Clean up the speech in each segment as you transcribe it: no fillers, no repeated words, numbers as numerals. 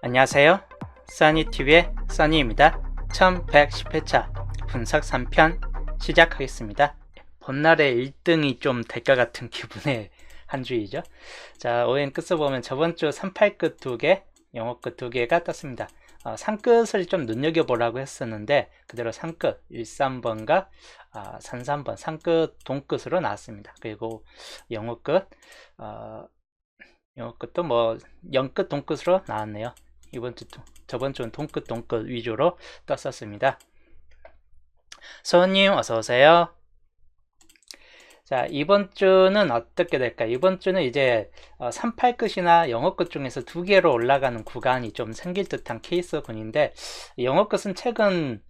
안녕하세요. 써니TV의 써니입니다. 1110회차 분석 3편 시작하겠습니다. 본날의 1등이 좀 될 것 같은 기분의 한 주이죠. 자, ON 끝을 보면 저번주 38끝 2개, 영어끝 2개가 떴습니다. 상끝을 좀 눈여겨보라고 했었는데 그대로 상끝 13번과 33번 상끝 동끝으로 나왔습니다. 그리고 영어끝 영어끝도 뭐 0끝 동끝으로 나왔네요. 저번 주는 동끝 위주로 떴었습니다. 서우님 어서오세요. 자, 이번 주는 어떻게 될까요? 이번 주는 이제 38끝이나 영어끝 중에서 두 개로 올라가는 구간이 좀 생길 듯한 케이스군인데, 영어끝은 최근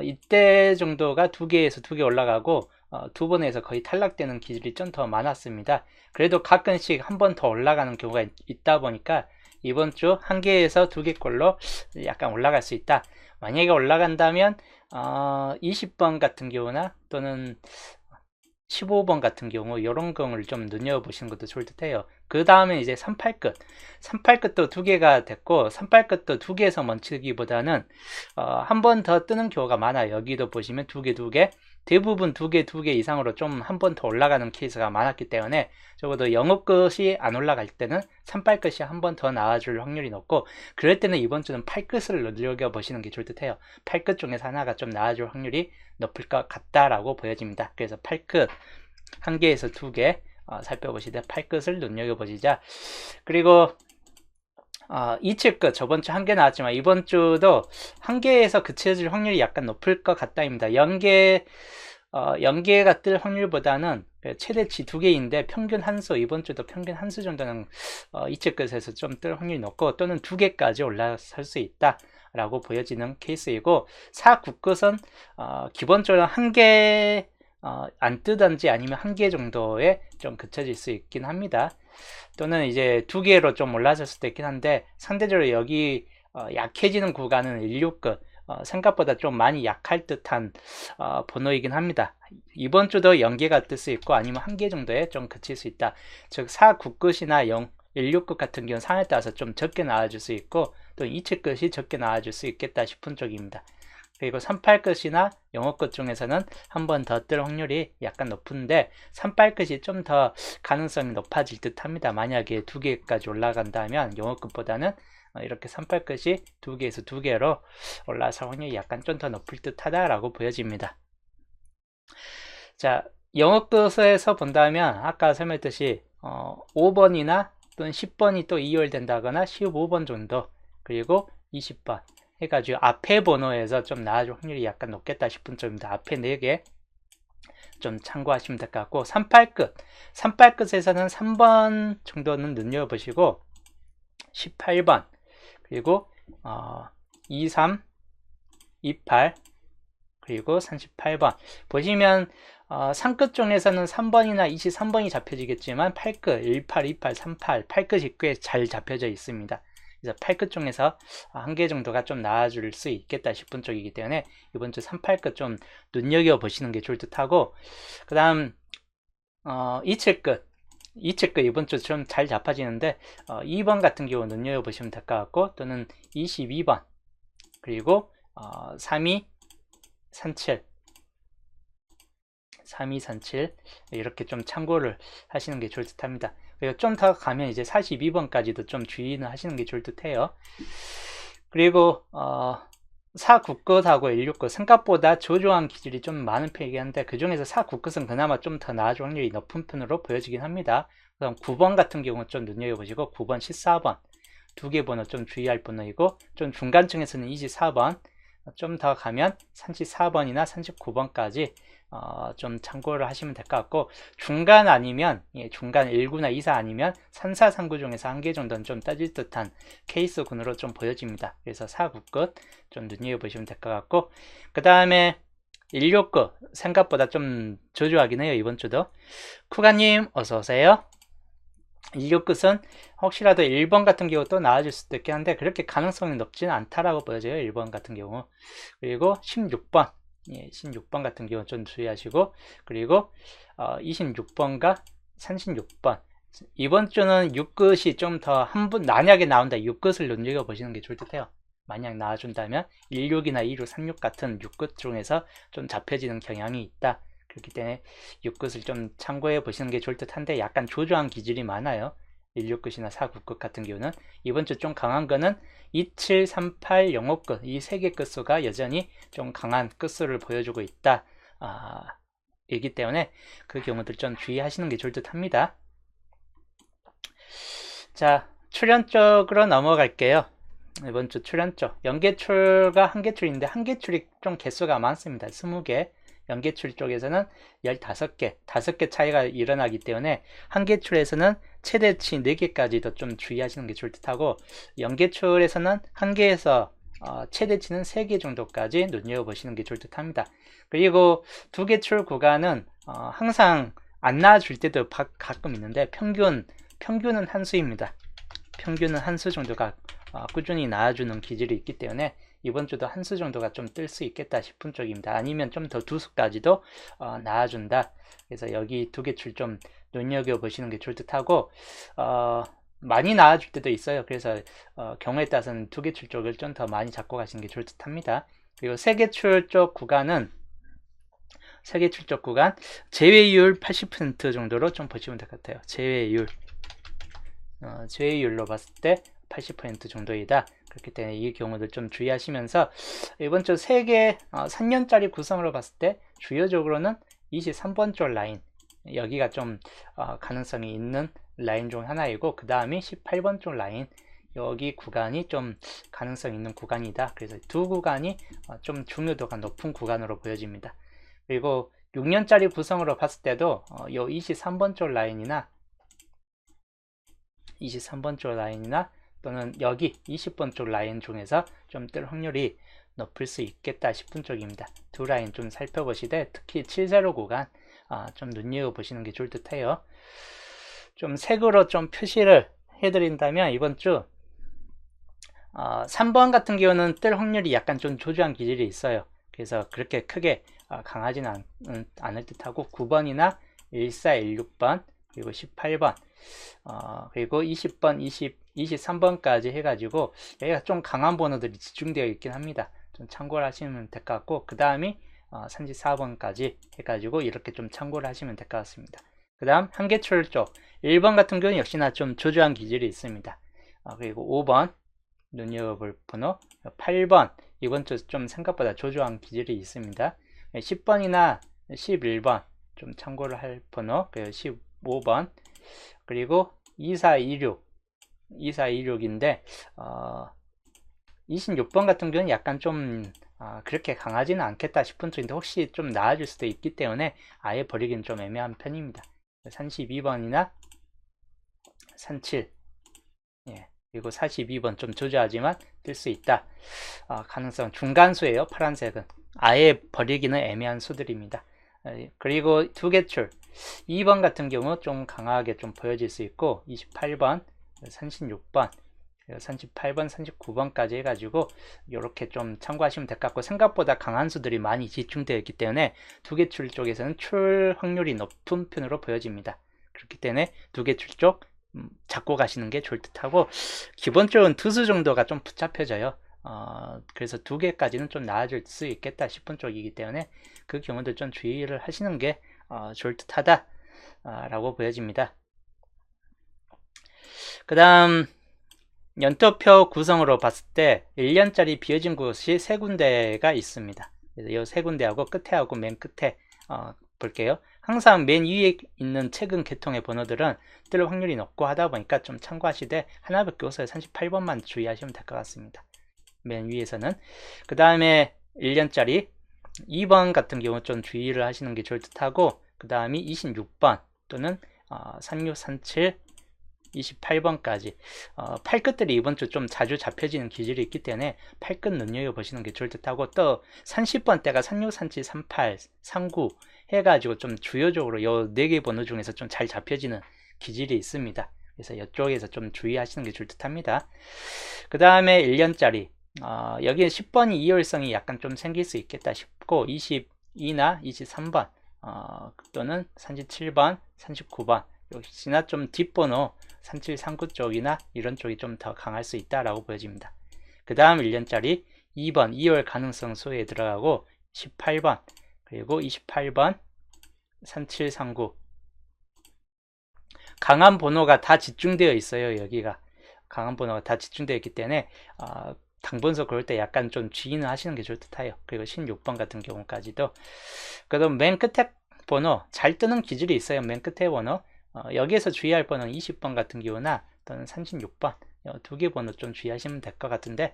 이때 정도가 두 개에서 두 개 올라가고 두 번에서 거의 탈락되는 기질이 좀 더 많았습니다. 그래도 가끔씩 한 번 더 올라가는 경우가 있다 보니까 이번 주 한 개에서 두 개꼴로 약간 올라갈 수 있다. 만약에 올라간다면 20번 같은 경우나 또는 15번 같은 경우 이런 경우를 좀 눈여보시는 것도 좋을 듯 해요. 그 다음에 이제 38끝도 두 개가 됐고 38끝도 두 개에서 멈추기보다는 한 번 더 뜨는 경우가 많아요. 여기도 보시면 두 개 대부분 두 개 이상으로 좀 한 번 더 올라가는 케이스가 많았기 때문에 적어도 영어끝이 안 올라갈 때는 38끝이 한 번 더 나와줄 확률이 높고, 그럴 때는 이번 주는 8끝을 눈여겨보시는 게 좋을 듯 해요. 8끝 중에서 하나가 좀 나와줄 확률이 높을 것 같다라고 보여집니다. 그래서 8끝 한 개에서 두 개 살펴보시되 8끝을 눈여겨보시자. 그리고 27끝 저번 주 한 개 나왔지만 이번 주도 한 개에서 그쳐질 확률이 약간 높을 것 같다입니다. 연계가 뜰 확률보다는 최대치 두 개인데 평균 한수, 이번 주도 평균 한수 정도는 27끝에서 좀 뜰 확률이 높고 또는 두 개까지 올라설 수 있다 라고 보여지는 케이스이고, 4, 9끝은 기본적으로 한 개 안 뜨든지 아니면 한 개 정도에 좀 그쳐질 수 있긴 합니다. 또는 이제 두 개로 좀 올라설 수도 있긴 한데 상대적으로 여기 약해지는 구간은 16끝 생각보다 좀 많이 약할 듯한 번호이긴 합니다. 이번 주도 연계가 뜰 수 있고 아니면 한 개 정도에 좀 그칠 수 있다. 즉 4, 9끝이나 16끝 같은 경우는 상황에 따라서 좀 적게 나와줄 수 있고 또 27끝이 적게 나와줄 수 있겠다 싶은 쪽입니다. 그리고 38끝이나 영어끝 중에서는 한 번 더 뜰 확률이 약간 높은데 38끝이 좀 더 가능성이 높아질 듯 합니다. 만약에 두 개까지 올라간다면 영어끝보다는 이렇게 38끝이 두 개에서 두 개로 올라설 확률이 약간 좀 더 높을 듯 하다라고 보여집니다. 자, 영어끝에서 본다면 아까 설명했듯이 5번이나 또는 10번이 또 이월된다거나 15번 정도, 그리고 20번 해가지고 앞에 번호에서 좀 나아질 확률이 약간 높겠다 싶은 점입니다. 앞에 4개 좀 참고하시면 될 것 같고, 38끝에서는 3번 정도는 눈여보시고 18번 그리고 23, 28 그리고 38번 보시면 상끝 중에서는 3번이나 23번이 잡혀지겠지만 8끝 18, 28, 38 8끝이 꽤 잘 잡혀져 있습니다. 그래서 8끝 중에서 한 개 정도가 좀 나와줄 수 있겠다 싶은 쪽이기 때문에 이번 주 38끝 좀 눈여겨보시는 게 좋을 듯 하고, 그 다음 27끝 이번 주 좀 잘 잡아지는데 2번 같은 경우 눈여겨보시면 될 것 같고, 또는 22번 그리고 3237 이렇게 좀 참고를 하시는 게 좋을 듯 합니다. 그리고 좀 더 가면 이제 42번까지도 좀 주의는 하시는 게 좋을 듯 해요. 그리고 4, 9끝하고 16끝 생각보다 조조한 기질이 좀 많은 편이긴 한데 그 중에서 4, 9끝은 그나마 좀 더 나아질 확률이 높은 편으로 보여지긴 합니다. 그럼 9번 같은 경우는 좀 눈여겨보시고 9번, 14번 두 개 번호 좀 주의할 번호이고, 좀 중간층에서는 24번, 좀 더 가면 34번이나 39번까지 좀 참고를 하시면 될 것 같고, 중간 아니면 중간 1구나 2사 아니면 3, 4, 3구 중에서 한 개 정도는 좀 따질 듯한 케이스군으로 좀 보여집니다. 그래서 4, 9끝 좀 눈여겨보시면 될 것 같고, 그 다음에 16끝 생각보다 좀 저조하긴 해요. 이번 주도. 쿠가님 어서오세요. 16끝은 혹시라도 1번 같은 경우 또 나와줄 수도 있긴 한데 그렇게 가능성이 높지는 않다라고 보여져요. 1번 같은 경우. 그리고 16번 16번 같은 경우 좀 주의하시고, 그리고 26번과 36번 이번 주는 6끝이 좀 더 만약에 나온다 6끝을 눈여겨보시는 게 좋을 듯해요. 만약 나와준다면 16이나 26, 36 같은 6끝 중에서 좀 잡혀지는 경향이 있다. 그렇기 때문에 6끝을 좀 참고해 보시는 게 좋을 듯한데 약간 조조한 기질이 많아요. 16끝이나 49끝 같은 경우는 이번 주 좀 강한 거는 27, 38, 05끝 이 세 개 끝수가 여전히 좀 강한 끝수를 보여주고 있다. 이기 때문에 그 경우들 좀 주의하시는 게 좋을 듯합니다. 자, 출연 쪽으로 넘어갈게요. 이번 주 출연 쪽 연계출가 한 개출인데 한 개출이 좀 개수가 많습니다. 20개. 연계출 쪽에서는 15개, 5개 차이가 일어나기 때문에 한 개출에서는 최대치 4개까지도 좀 주의하시는 게 좋을 듯하고 연계출에서는 한 개에서 최대치는 3개 정도까지 눈여겨보시는 게 좋을 듯합니다. 그리고 두 개출 구간은 항상 안 나와줄 때도 가끔 있는데 평균은 한 수입니다. 평균은 한 수 정도가 꾸준히 나와주는 기질이 있기 때문에 이번 주도 한 수 정도가 좀 뜰 수 있겠다 싶은 쪽입니다. 아니면 좀 더 두 수까지도 나와준다. 그래서 여기 두 개출 좀 눈여겨보시는 게 좋을 듯하고 많이 나와줄 때도 있어요. 그래서 경우에 따라서는 두 개출 쪽을 좀 더 많이 잡고 가시는 게 좋을 듯합니다. 그리고 세 개출 쪽 구간은 세개출 쪽 구간 제외율 80% 정도로 좀 보시면 될 것 같아요. 제외율로 봤을 때 80% 정도이다. 그렇기 때문에 이 경우들 좀 주의하시면서 이번 주 3개 3년짜리 구성으로 봤을 때 주요적으로는 23번 쪽 라인 여기가 좀 가능성이 있는 라인 중 하나이고 그 다음이 18번 쪽 라인 여기 구간이 좀 가능성 있는 구간이다. 그래서 두 구간이 좀 중요도가 높은 구간으로 보여집니다. 그리고 6년짜리 구성으로 봤을 때도 요 23번 쪽 라인이나 23번 쪽 라인이나 또는 여기 20번 쪽 라인 중에서 좀 뜰 확률이 높을 수 있겠다 싶은 쪽입니다. 두 라인 좀 살펴보시되 특히 70 구간 좀 눈여겨보시는 게 좋을 듯해요. 좀 색으로 좀 표시를 해드린다면 이번 주 3번 같은 경우는 뜰 확률이 약간 좀 조조한 기질이 있어요. 그래서 그렇게 크게 강하지는 않을 듯하고 9번이나 14, 16번 그리고 18번 그리고 20번, 23번까지 해가지고 여기가 좀 강한 번호들이 집중되어 있긴 합니다. 좀 참고를 하시면 될 것 같고 그 다음이 34번까지 해가지고 이렇게 좀 참고를 하시면 될 것 같습니다. 그 다음 한계출 쪽 1번 같은 경우는 역시나 좀 조조한 기질이 있습니다. 그리고 5번 눈여겨볼 번호 8번 이번 주 좀 생각보다 조조한 기질이 있습니다. 10번이나 11번 좀 참고를 할 번호 그리고 15번 그리고 2426인데 26번 같은 경우는 약간 좀 그렇게 강하지는 않겠다 싶은 쪽인데 혹시 좀 나아질 수도 있기 때문에 아예 버리기는 좀 애매한 편입니다. 32번이나 37 그리고 42번 좀 조조하지만 뜰 수 있다. 가능성 중간수예요. 파란색은 아예 버리기는 애매한 수들입니다. 그리고 두 개출 2번 같은 경우 좀 강하게 좀 보여질 수 있고 28번 36번 38번 39번까지 해가지고 이렇게 좀 참고하시면 될 것 같고 생각보다 강한 수들이 많이 집중되어 있기 때문에 두 개출 쪽에서는 출 확률이 높은 편으로 보여집니다. 그렇기 때문에 두 개출 쪽 잡고 가시는 게 좋을 듯하고 기본적으로는 투수 정도가 좀 붙잡혀져요. 그래서 두 개까지는 좀 나아질 수 있겠다 싶은 쪽이기 때문에 그 경우도 좀 주의를 하시는 게 좋을 듯하다 라고 보여집니다. 그 다음 연토표 구성으로 봤을 때 1년짜리 비어진 곳이 세 군데가 있습니다. 그래서 이 세 군데하고 끝에 하고 맨 끝에 볼게요. 항상 맨 위에 있는 최근 개통의 번호들은 뜰 확률이 높고 하다 보니까 좀 참고하시되 하나밖에 없어요. 38번만 주의하시면 될 것 같습니다. 맨 위에서는 그 다음에 1년짜리 2번 같은 경우 좀 주의를 하시는 게 좋을 듯하고 그 다음이 26번 또는 36, 37, 28번까지 8끝들이 이번 주 좀 자주 잡혀지는 기질이 있기 때문에 8끝 눈여겨보시는 게 좋을 듯하고 또 30번대가 36, 37, 38, 39 해가지고 좀 주요적으로 요 4개 번호 중에서 좀 잘 잡혀지는 기질이 있습니다. 그래서 이쪽에서 좀 주의하시는 게 좋을 듯합니다. 그 다음에 1년짜리 여기에 10번이 이율성이 약간 좀 생길 수 있겠다 싶고 22나 23번 또는 37번, 39번 역시나 좀 뒷번호 3739 쪽이나 이런 쪽이 좀 더 강할 수 있다라고 보여집니다. 그 다음 1년짜리 2번 2월 가능성 수에 들어가고 18번 그리고 28번 3739 강한 번호가 다 집중되어 있어요. 여기가 강한 번호가 다 집중되어 있기 때문에 당분서 그럴 때 약간 좀 주의는 하시는 게 좋을 듯해요. 그리고 16번 같은 경우까지도. 그럼 맨 끝에 번호 잘 뜨는 기질이 있어요. 맨 끝에 번호 여기에서 주의할 번호는 20번 같은 경우나 또는 36번 두 개 번호 좀 주의하시면 될 것 같은데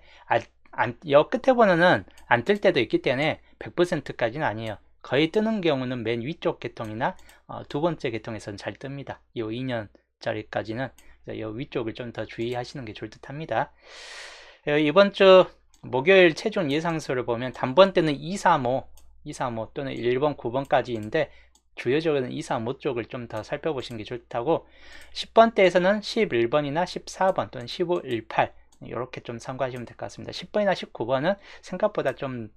여 끝에 번호는 안 뜰 때도 있기 때문에 100%까지는 아니에요. 거의 뜨는 경우는 맨 위쪽 계통이나 두 번째 계통에서는 잘 뜹니다. 이 2년짜리까지는 이 위쪽을 좀 더 주의하시는 게 좋을 듯 합니다. 이번 주 목요일 최종 예상수를 보면 단번 때는 235 또는 1번, 9번까지인데 주요적으로는 235 쪽을 좀 더 살펴보시는 게 좋다고 10번 대에서는 11번이나 14번 또는 15, 18 이렇게 좀 참고하시면 될 것 같습니다. 10번이나 19번은 생각보다 좀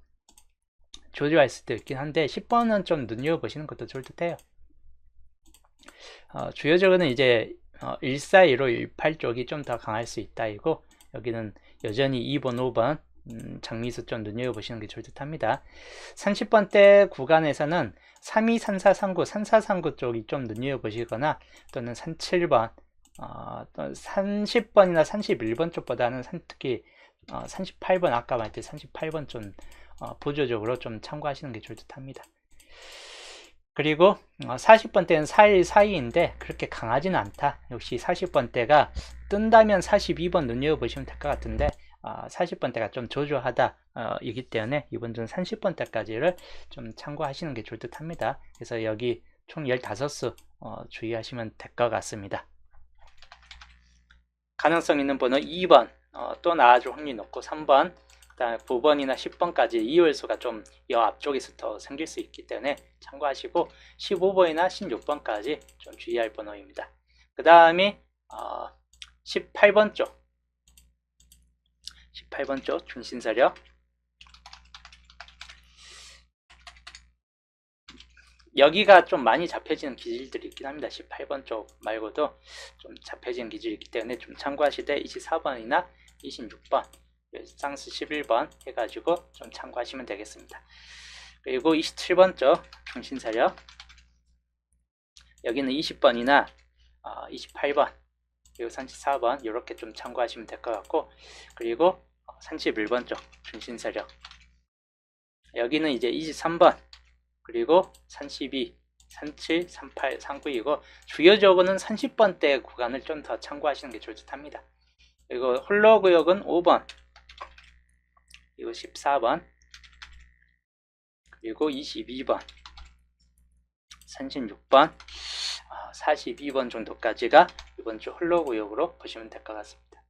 조조할 수도 있긴 한데 10번은 좀 눈여겨보시는 것도 좋을 듯해요. 주요적으로는 이제 141로 18 쪽이 좀 더 강할 수 있다 이고 여기는 여전히 2번, 5번 장미수 좀 눈여겨보시는 게 좋을 듯 합니다. 30번대 구간에서는 32, 3439, 3439 쪽이 좀 눈여겨보시거나 또는 37번, 또 30번이나 31번 쪽보다는 특히 38번, 아까 말했듯 38번 좀 보조적으로 좀 참고하시는 게 좋을 듯 합니다. 그리고 40번대는 4일 사이인데 그렇게 강하지는 않다. 역시 40번대가 뜬다면 42번 눈여겨보시면 될 것 같은데 40번대가 좀 조조하다 이기 때문에 이번 주는 30번대까지를 좀 참고하시는 게 좋을 듯 합니다. 그래서 여기 총 15수 주의하시면 될 것 같습니다. 가능성 있는 번호 2번 또 나와줄 확률이 높고 3번 그 다음에 9번이나 10번까지 이월수가 좀 이 앞쪽에서 더 생길 수 있기 때문에 참고하시고 15번이나 16번까지 좀 주의할 번호입니다. 그 다음에 18번 쪽 18번 쪽 중심세력 여기가 좀 많이 잡혀지는 기질들이 있긴 합니다. 18번 쪽 말고도 좀 잡혀지는 기질이 있기 때문에 좀 참고하시되 24번이나 26번 쌍수 11번 해가지고 좀 참고하시면 되겠습니다. 그리고 27번 쪽 중심세력 여기는 20번이나 28번 그리고 34번 이렇게 좀 참고하시면 될 것 같고 그리고 31번 쪽 중심세력 여기는 이제 23번 그리고 32, 37, 38, 39이고 주요적으로는 30번대 구간을 좀 더 참고하시는 게 좋을 듯 합니다. 그리고 홀로구역은 5번 그리고 14번 그리고 22번 36번 42번 정도까지가 이번 주 홀로구역으로 보시면 될 것 같습니다.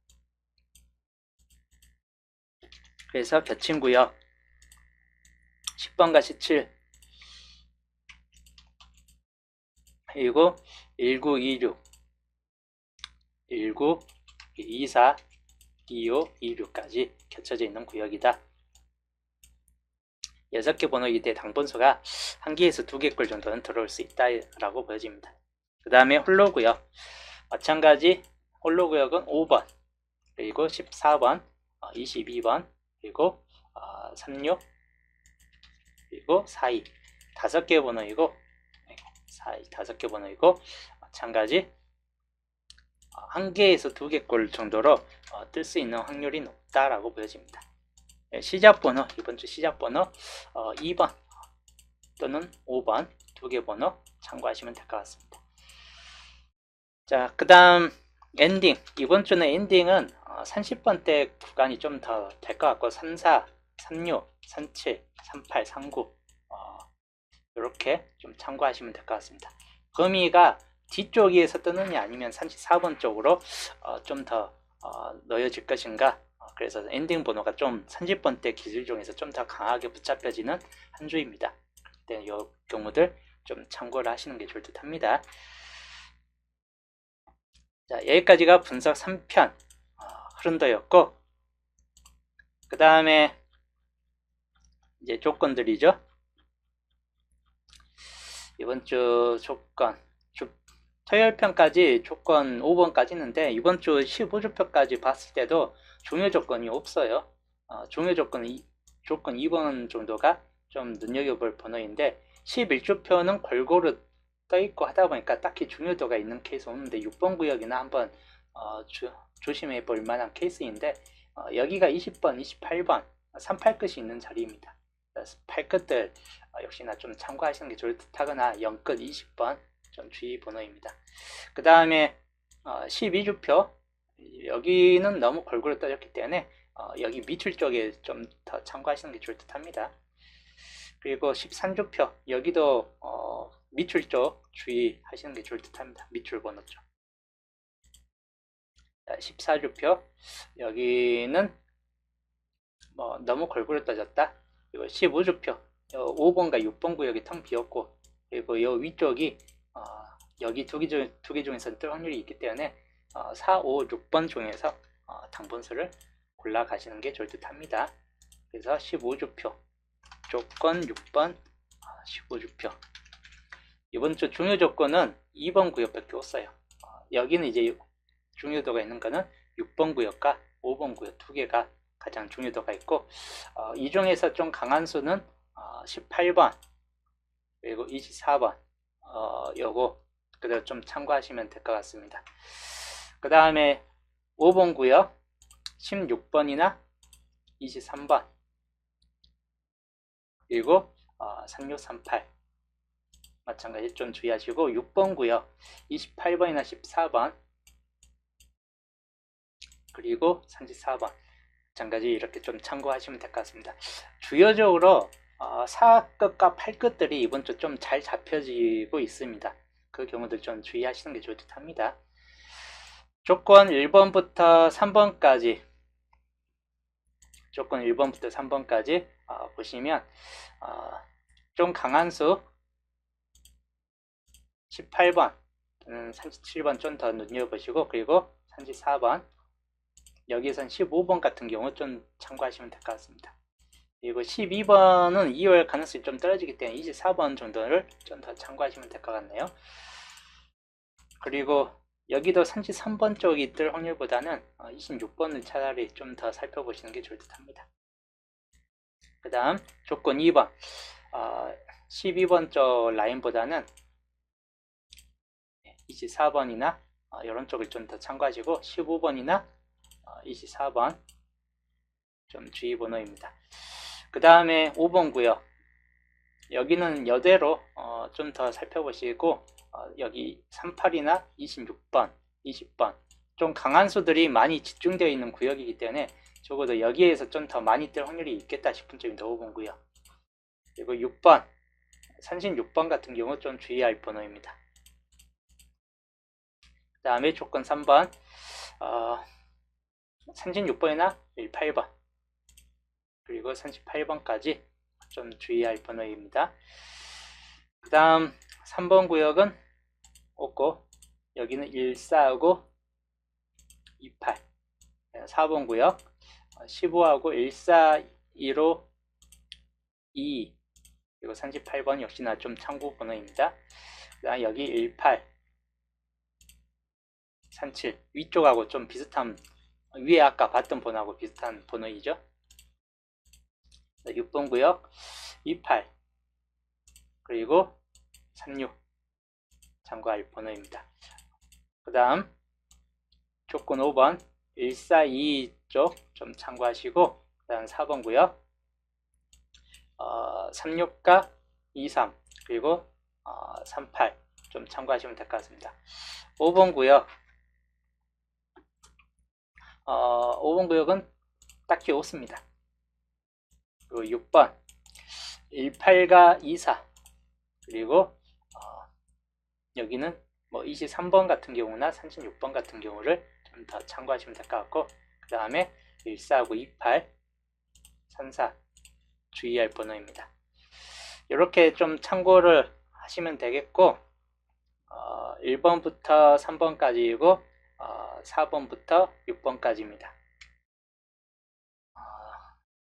그래서 겹친구역 10번과 17 그리고 1926 19 24 25 26까지 겹쳐져 있는 구역이다. 6개 번호이기 때문에 당번수가 1개에서 2개꼴 정도는 들어올 수 있다라고 보여집니다. 그 다음에 홀로구역 마찬가지 홀로구역은 5번 그리고 14번 22번 그리고 36 그리고 42 5개 번호이고 5개 번호이고 마찬가지 1개에서 2개꼴 정도로 뜰 수 있는 확률이 높다라고 보여집니다. 시작번호 이번 주 시작번호 2번 또는 5번 2개 번호 참고하시면 될 것 같습니다. 자, 그 다음 엔딩 이번 주는 엔딩은 30번대 구간이 좀 더 될 것 같고 34, 36, 37, 38, 39 이렇게 좀 참고하시면 될 것 같습니다. 범위가 뒤쪽에서 뜨느냐 아니면 34번 쪽으로 좀 더 놓여질 것인가 그래서 엔딩 번호가 좀 30번대 기술 중에서 좀 더 강하게 붙잡혀지는 한 주입니다. 네, 이 경우들 좀 참고를 하시는 게 좋을 듯 합니다. 자, 여기까지가 분석 3편 흐름도였고 그 다음에 이제 조건들이죠. 이번 주 조건 토요일편까지 조건 5번까지 있는데 이번 주 15주표까지 봤을 때도 종료 조건이 없어요. 종료 조건 2번 정도가 좀 눈여겨볼 번호인데 11주표는 골고루 떠있고 하다 보니까 딱히 중요도가 있는 케이스 없는데 6번 구역이나 한번 조심해 볼 만한 케이스인데 여기가 20번, 28번 38끝이 있는 자리입니다. 8끝들 역시나 좀 참고하시는 게 좋을 듯 하거나 0끝 20번 좀 주의 번호입니다. 그 다음에 12주표 여기는 너무 골고루 떠졌기 때문에 여기 밑줄 쪽에 좀 더 참고하시는 게 좋을 듯 합니다. 그리고 13주표 여기도 밑줄 쪽 주의하시는 게 좋을 듯 합니다. 밑줄 번호 쪽. 14주표 여기는 뭐 너무 골고루 떠졌다. 그리고 15주표 5번과 6번 구역이 텅 비었고 그리고 이 위쪽이 여기 두 개 중에서 뜰 확률이 있기 때문에 4, 5, 6번 중에서 당번수를 골라 가시는 게 좋을 듯 합니다. 그래서 15주표 조건 6번 15주표 이번 주 중요 조건은 2번 구역밖에 없어요. 여기는 이제 중요도가 있는 거는 6번 구역과 5번 구역 두 개가 가장 중요도가 있고 이 중에서 좀 강한 수는 18번 그리고 24번 요거 그대로 좀 참고하시면 될 것 같습니다. 그 다음에 5번 구역 16번이나 23번 그리고 3638 마찬가지 좀 주의하시고 6번 구역 28번이나 14번 그리고 34번 마찬가지 이렇게 좀 참고하시면 될 것 같습니다. 주요적으로 4끝과 8끝들이 이번 주 좀 잘 잡혀지고 있습니다. 그 경우들 좀 주의하시는 게 좋을 듯 합니다. 조건 1번부터 3번까지 조건 1번부터 3번까지 보시면 좀 강한 수 18번, 37번 좀 더 눈여보시고 그리고 34번 여기선 15번 같은 경우 좀 참고하시면 될 것 같습니다. 그리고 12번은 2월 가능성이 좀 떨어지기 때문에 24번 정도를 좀 더 참고하시면 될 것 같네요. 그리고 여기도 33번 쪽이 뜰 확률보다는 26번을 차라리 좀 더 살펴보시는 게 좋을 듯 합니다. 그 다음 조건 2번 12번 쪽 라인보다는 24번이나 이런 쪽을 좀 더 참고하시고 15번이나 24번 좀 주의 번호입니다. 그 다음에 5번 구역 여기는 여대로 좀 더 살펴보시고 여기 38이나 26번, 20번 좀 강한 수들이 많이 집중되어 있는 구역이기 때문에 적어도 여기에서 좀 더 많이 뜰 확률이 있겠다 싶은 쪽입니다. 5번 구역 그리고 6번, 36번 같은 경우 좀 주의할 번호입니다. 그 다음에 조건 3번 36번이나 18번 그리고 38번까지 좀 주의할 번호입니다. 그 다음 3번 구역은 없고 여기는 14하고 28 4번 구역 15하고 14, 1호 2 그리고 38번 역시나 좀 참고 번호입니다. 그 다음 여기 18 37 위쪽하고 좀 비슷한 위에 아까 봤던 번호하고 비슷한 번호이죠. 6번 구역 28 그리고 36 참고할 번호입니다. 그 다음 조건 5번 142 쪽 좀 참고하시고 그 다음 4번 구역 36과 23 그리고 38 좀 참고하시면 될 것 같습니다. 5번 구역 5번 구역은 딱히 없습니다. 그리고 6번 18과 24 그리고 여기는 뭐 23번 같은 경우나 36번 같은 경우를 좀 더 참고하시면 될 것 같고 그 다음에 14하고 28 34 주의할 번호입니다. 이렇게 좀 참고를 하시면 되겠고 1번부터 3번까지이고 4번부터 6번까지입니다.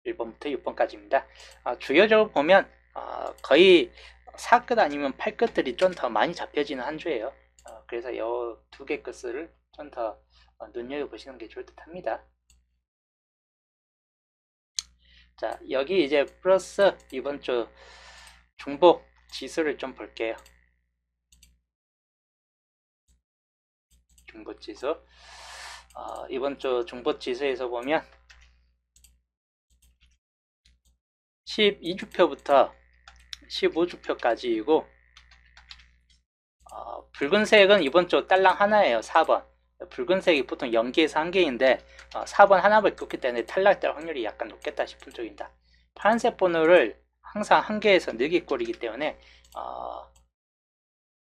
1번부터 6번까지입니다. 주요적으로 보면 거의 4끝 아니면 8끝들이 좀 더 많이 잡혀지는 한 주예요. 그래서 이 두 개 것을 좀 더 눈여겨보시는 게 좋을 듯 합니다. 자, 여기 이제 플러스 이번 주 중복 지수를 좀 볼게요. 중복 지수. 이번 주 중복 지수에서 보면 12주표부터 15주표까지이고 붉은색은 이번 주 딸랑 하나예요. 4번. 붉은색이 보통 0개에서 1개인데 4번 하나밖에 없기 때문에 탈락될 확률이 약간 높겠다 싶은 쪽입니다. 파란색 번호를 항상 1개에서 4개 꼴이기 때문에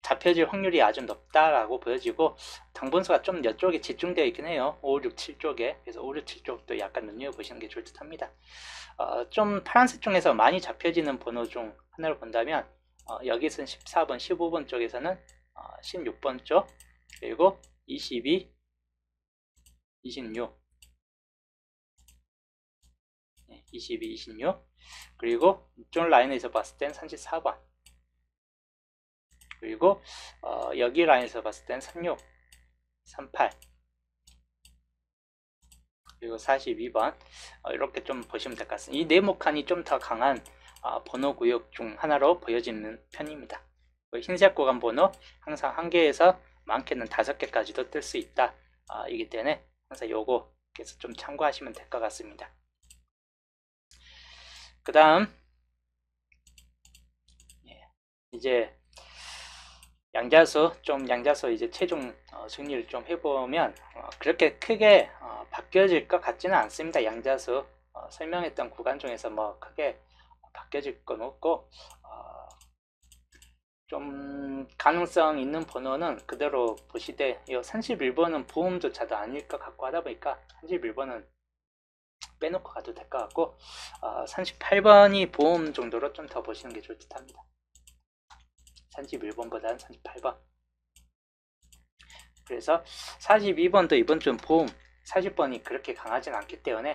잡혀질 확률이 아주 높다라고 보여지고 당분수가 좀 이쪽에 집중되어 있긴 해요. 5, 6, 7쪽에. 그래서 5, 6, 7쪽도 약간 눈여겨보시는 게 좋을 듯 합니다. 좀 파란색 중에서 많이 잡혀지는 번호 중 하나를 본다면 여기서는 14번, 15번 쪽에서는 16번 쪽, 그리고 22, 26, 22, 26, 그리고 이쪽 라인에서 봤을 땐 34번, 그리고 여기 라인에서 봤을 땐 36, 38, 그리고 42번 이렇게 좀 보시면 될 것 같습니다. 이 네모칸이 좀 더 강한 번호 구역 중 하나로 보여지는 편입니다. 흰색 구간 번호 항상 1개에서 많게는 5개까지도 뜰 수 있다 이기 때문에 항상 요거 그래서 좀 참고하시면 될 것 같습니다. 그 다음 이제 양자수 이제 최종 정리를 좀 해보면 그렇게 크게 바뀌어질 것 같지는 않습니다. 양자수 설명했던 구간 중에서 뭐 크게 바뀌어질 건 없고 좀 가능성 있는 번호는 그대로 보시되 이 31번은 보험조차도 아닐 것 같고 하다 보니까 31번은 빼놓고 가도 될 것 같고 38번이 보험 정도로 좀 더 보시는 게 좋을 듯 합니다. 31번보다는 38번. 그래서 42번도 이번 주는 보험 40번이 그렇게 강하진 않기 때문에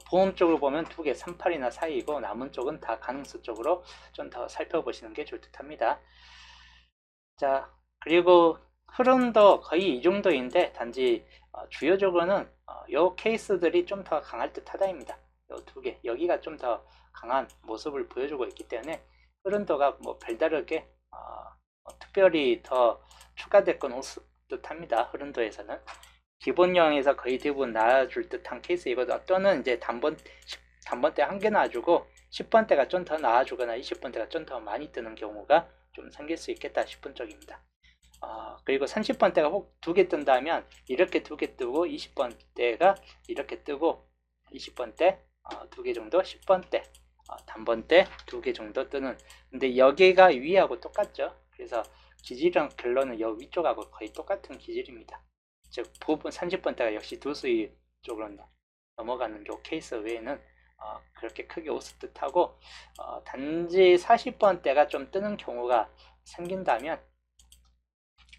보험 쪽으로 보면 두 개 38이나 사이이고 남은 쪽은 다 가능성 쪽으로 좀 더 살펴보시는 게 좋을 듯 합니다. 자, 그리고 흐름도 거의 이 정도인데 단지 주요적으로는 요 케이스들이 좀 더 강할 듯 하다입니다. 요 두 개, 여기가 좀 더 강한 모습을 보여주고 있기 때문에 흐름도가 뭐 별다르게 특별히 더 추가될 건 없을 듯 합니다. 흐름도에서는 기본형에서 거의 대부분 나와줄 듯한 케이스이거든. 또는 이제 단번대 한 개 나와주고 10번대가 좀 더 나와주거나 20번대가 좀 더 많이 뜨는 경우가 좀 생길 수 있겠다 싶은 쪽입니다. 그리고 30번대가 혹 두 개 뜬다면 이렇게 두 개 뜨고 20번대가 이렇게 뜨고 20번대 두 개 정도, 10번대 단번대 두 개 정도 뜨는, 근데 여기가 위하고 똑같죠. 그래서 기질이랑 결론은 여기 위쪽하고 거의 똑같은 기질입니다. 즉 부분 30번대가 역시 두 수위 쪽으로 넘어가는 요 케이스 외에는 그렇게 크게 없을 듯하고 단지 40번대가 좀 뜨는 경우가 생긴다면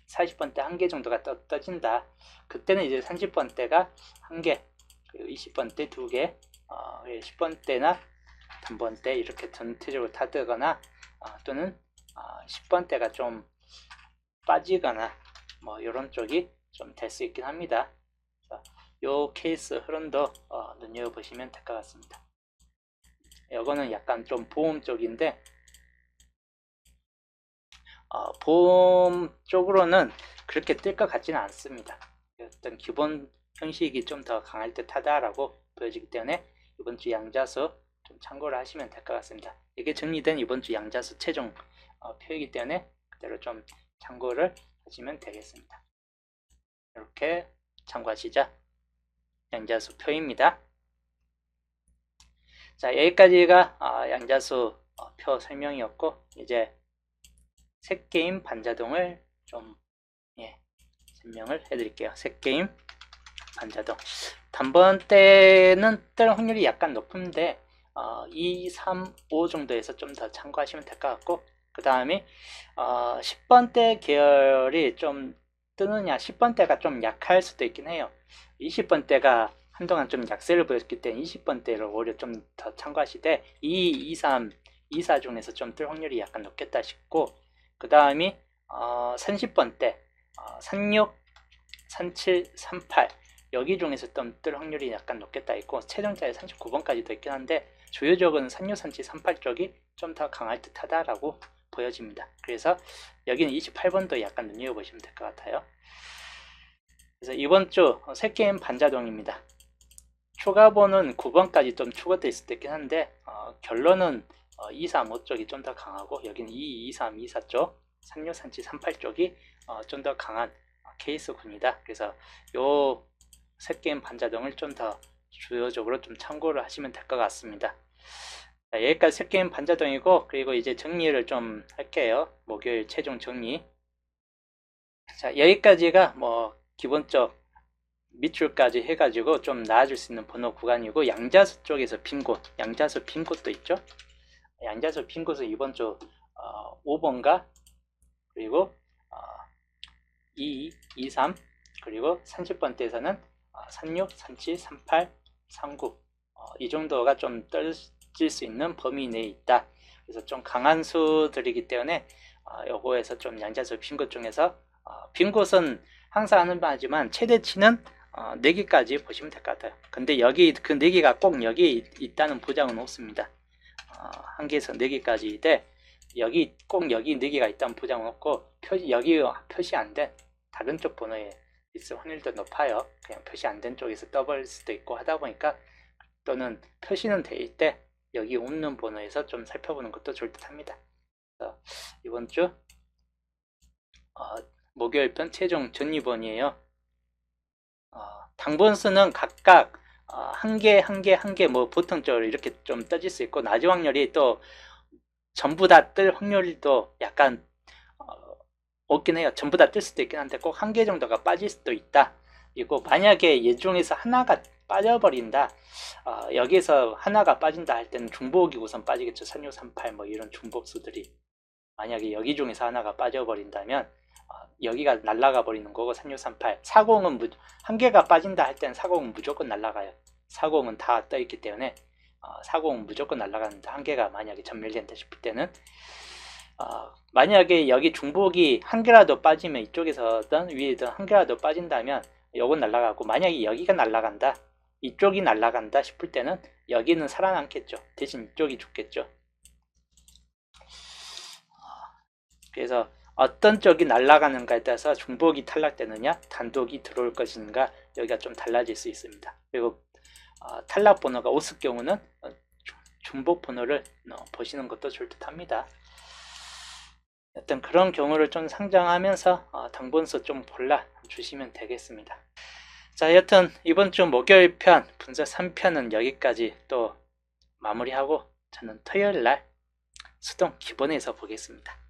40번대 한 개 정도가 떠진다. 그때는 이제 30번대가 한 개, 그리고 20번대 두 개, 10번대나 단번대 이렇게 전체적으로 다 뜨거나 또는 10번대가 좀 빠지거나 뭐 이런 쪽이 좀 될 수 있긴 합니다. 요 케이스 흐름도 눈여겨보시면 될 것 같습니다. 이거는 약간 좀 보험 쪽인데 보험 쪽으로는 그렇게 뜰 것 같지는 않습니다. 어떤 기본 형식이 좀 더 강할 듯 하다라고 보여지기 때문에 이번 주 양자수 좀 참고를 하시면 될 것 같습니다. 이게 정리된 이번 주 양자수 최종 표이기 때문에 그대로 좀 참고를 하시면 되겠습니다. 이렇게 참고하시자. 양자수 표입니다. 자, 여기까지가 양자수 표 설명이었고 이제 셋게임 반자동을 좀 설명을 해드릴게요. 셋게임 반자동 단번대는 뜰 확률이 약간 높은데 2, 3, 5 정도에서 좀 더 참고하시면 될 것 같고 그 다음에 10번대 계열이 좀 뜨느냐 10번대가 좀 약할 수도 있긴 해요. 20번대가 한동안 좀 약세를 보였기 때문에 20번대를 오히려 좀 더 참고하시되 2, 2, 3, 2, 4 중에서 좀 뜰 확률이 약간 높겠다 싶고 그 다음이 30번대 36, 37, 38 여기 중에서 좀 뜰 확률이 약간 높겠다 있고 최종자에 39번까지도 있긴 한데 주요적으로는 36, 37, 38 쪽이 좀 더 강할 듯하다라고 보여집니다. 그래서 여기는 28번도 약간 눈여겨보시면 될 것 같아요. 그래서 이번 주 새게임 반자동입니다. 추가번은 9번까지 좀 추가되어 있을 수 있긴 한데 결론은 2, 3, 5 쪽이 좀 더 강하고 여기는 2, 2, 3, 2, 4 쪽 36, 37, 38 쪽이 좀 더 강한 케이스군이다. 그래서 요 새게임 반자동을 좀 더 주요적으로 좀 참고를 하시면 될 것 같습니다. 자, 여기까지 새게임 반자동이고 그리고 이제 정리를 좀 할게요. 목요일 최종 정리. 자, 여기까지가 뭐 기본적 밑줄까지 해가지고 좀 나아질 수 있는 번호 구간이고 양자수 쪽에서 빈 곳, 양자수 빈 곳도 있죠. 양자수 빈 곳은 이번 주 5번가 그리고 2, 2, 3 그리고 30번대에서는 36, 37, 38, 39 이 정도가 좀 떨어질 수 있는 범위 내에 있다. 그래서 좀 강한 수들이기 때문에 요거에서 좀 양자수 빈 곳 중에서 빈 곳은 항상 하는 바지만 최대치는 4개까지 보시면 될 것 같아요. 근데 여기 그 4개가 꼭 여기 있다는 보장은 없습니다. 1개에서 4개까지인데 여기 꼭 여기 4개가 있다는 보장은 없고 여기 표시 안 된 다른 쪽 번호에 있을 확률도 높아요. 그냥 표시 안 된 쪽에서 떠버릴 수도 있고 하다 보니까 또는 표시는 돼 있을 때 여기 없는 번호에서 좀 살펴보는 것도 좋을 듯 합니다. 그래서 이번 주 목요일 편 최종 정리번이에요. 당번수는 각각 한 개 뭐 보통적으로 이렇게 좀 떠질 수 있고 낮은 확률이 또 전부 다 뜰 확률도 약간 없긴 해요. 전부 다 뜰 수도 있긴 한데 꼭 한 개 정도가 빠질 수도 있다. 그리고 만약에 얘 중에서 하나가 빠져버린다. 여기서 하나가 빠진다 할 때는 중복이 우선 빠지겠죠. 36, 38 뭐 이런 중복수들이 만약에 여기 중에서 하나가 빠져버린다면 여기가 날아가 버리는 거고 3638 40은 한 개가 빠진다 할 때는 40은 무조건 날아가요. 40은 다 떠 있기 때문에 40은 무조건 날아가는데 한 개가 만약에 전멸된다 싶을 때는 만약에 여기 중복이 한 개라도 빠지면 이쪽에서든 위에든 한 개라도 빠진다면 요건 날아가고 만약에 여기가 날아간다 이쪽이 날아간다 싶을 때는 여기는 살아남겠죠. 대신 이쪽이 죽겠죠. 그래서 어떤 쪽이 날아가는가에 따라서 중복이 탈락되느냐 단독이 들어올 것인가 여기가 좀 달라질 수 있습니다. 그리고 탈락 번호가 5일 경우는 중복 번호를 보시는 것도 좋을 듯 합니다. 어떤 그런 경우를 좀 상정하면서 당번수 좀 골라 주시면 되겠습니다. 자, 여튼 이번 주 목요일 편 분석 3편은 여기까지 또 마무리하고 저는 토요일 날 수동 기본에서 보겠습니다.